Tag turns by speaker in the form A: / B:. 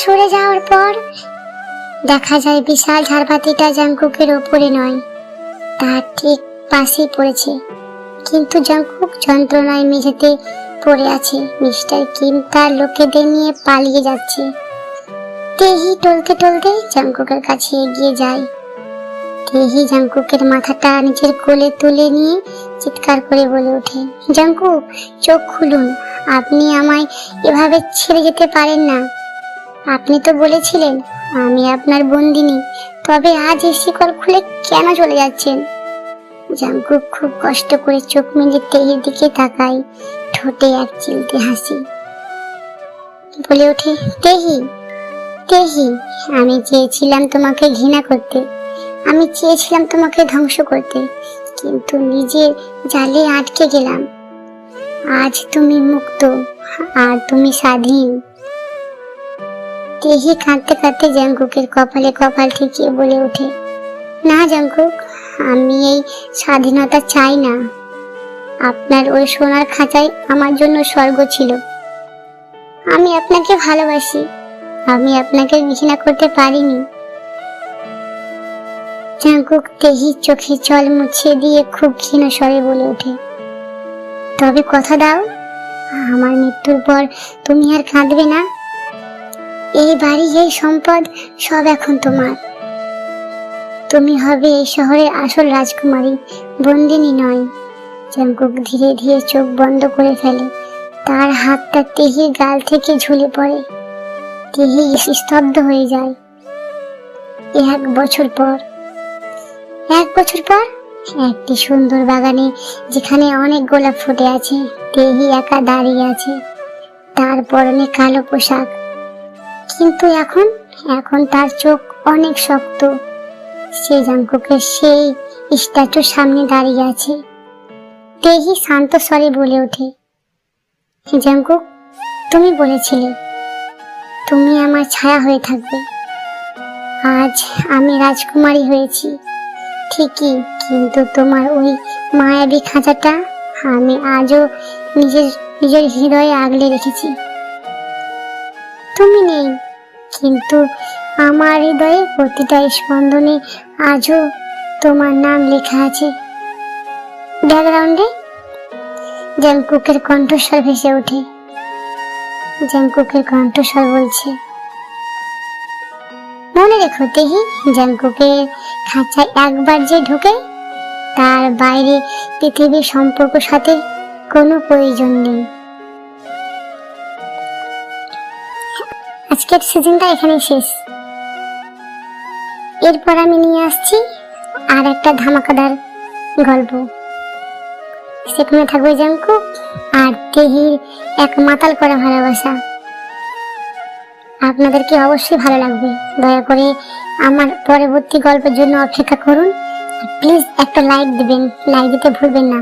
A: সরে যাওয়ার পর দেখা যায় বিশাল ঝাড়বাতিটা জাংকুকের ওপরে নয়, তার ঠিক পাশেই পড়েছে। কিন্তু জাংকুক যন্ত্রণায় মেঝেতে পড়ে আছে। মিস্টার কিম তার লোকেদের নিয়ে পালিয়ে যাচ্ছে। তেহি টলতে টলতে জাংকুকের কাছে এগিয়ে যায়। তেহি জাংকুকের মাথাটা নিজের কোলে তুলে নিয়ে চিৎকার করে বলে ওঠে, জাংকুক, চোখ খুলুন, আপনি আমায় এভাবে ছেড়ে যেতে পারেন না। আপনি তো বলেছিলেন আমি আপনার বন্দিনী, তবে আজ এই শিকল খুলে কেন চলে যাচ্ছেন? জাংকুক খুব কষ্ট করে চোখ মেলে তেহির দিকে তাকায়, ঠোঁটে এক চিলতে হাসি। বলে ওঠে, তেহি, তেহি, আমি চেয়েছিলাম তোমাকে ঘৃণা করতে, আমি চেয়েছিলাম তোমাকে ধ্বংস করতে, কিন্তু নিজের জালে আটকে গেলাম। আজ তুমি মুক্ত, আর তুমি স্বাধীন। তেহি কাঁদতে কাঁদতে জাংকুকের কপালে কপাল ঠেকিয়ে বলে ওঠে, না জাংকুক, আমি এই স্বাধীনতা চাই না। আপনার ওই সোনার খাঁচাই আমার জন্য স্বর্গ ছিল। আমি আপনাকে ভালোবাসি, আমি আপনাকে ঘৃণা করতে পারিনি। জাংকুক তেহির চোখে জল মুছে দিয়ে খুব ক্ষীণ স্বরে বলে ওঠে, তবে কথা দাও, আমার মৃত্যুর পর তুমি আর কাঁদবে না। এই বাড়ি, এই সম্পদ সব এখন তোমার। তুমি হবে এই শহরের আসল রাজকুমারী, বন্দিনী নয়। জাংকুক ধীরে ধীরে চোখ বন্ধ করে ফেলে। তার হাতটা তেহির গাল থেকে ঝুলে পড়ে। তেহি স্তব্ধ হয়ে যায়। 1 বছর পর একটি সুন্দর বাগানে, যেখানে অনেক গোলাপ ফুটে আছে, তেহি একা দাঁড়িয়ে আছে। তার পরনে কালো পোশাক, কিন্তু এখন তার চোখ অনেক শক্ত। সে জাংকুকের সেই স্ট্যাচুর সামনে দাঁড়িয়ে আছে। তেহি শান্ত স্বরে বলে ওঠে, জাংকুক, তুমি বলেছিলে তুমি আমার ছায়া হয়ে থাকবে। আজ আমি রাজকুমারী হয়েছি ঠিকই, কিন্তু তোমার ওই মায়াবী খাঁচাটা আমি আজও নিজের হৃদয়ে আগলে রেখেছি। তুমি নেই, কিন্তু আমার হৃদয়ে প্রতিটা স্পন্দনে আজও তোমার নাম লেখা আছে। ব্যাকগ্রাউন্ডে জাংকুকের কণ্ঠস্বর ভেসে ওঠে। জাংকুকের কণ্ঠস্বর বলছে, মনে রেখো তেহি, জাংকুকের খাঁচায় একবার যে ঢুকে, তার বাইরে পৃথিবীর সম্পর্ক সাথে কোনো প্রয়োজন নেই। আজকের সিজনটা এখানে শেষ। এরপর আমি নিয়ে আসছি আর একটা ধামাকাদার গল্প। সেখানে থাকবে জাংকুক আর তেহির এক মাতাল করা ভালোবাসা। আপনাদেরকে অবশ্যই ভালো লাগবে। দয়া করে আমার পরবর্তী গল্পের জন্য অপেক্ষা করুন। প্লিজ একটা লাইক দিবেন, লাইক দিতে ভুলবেন না।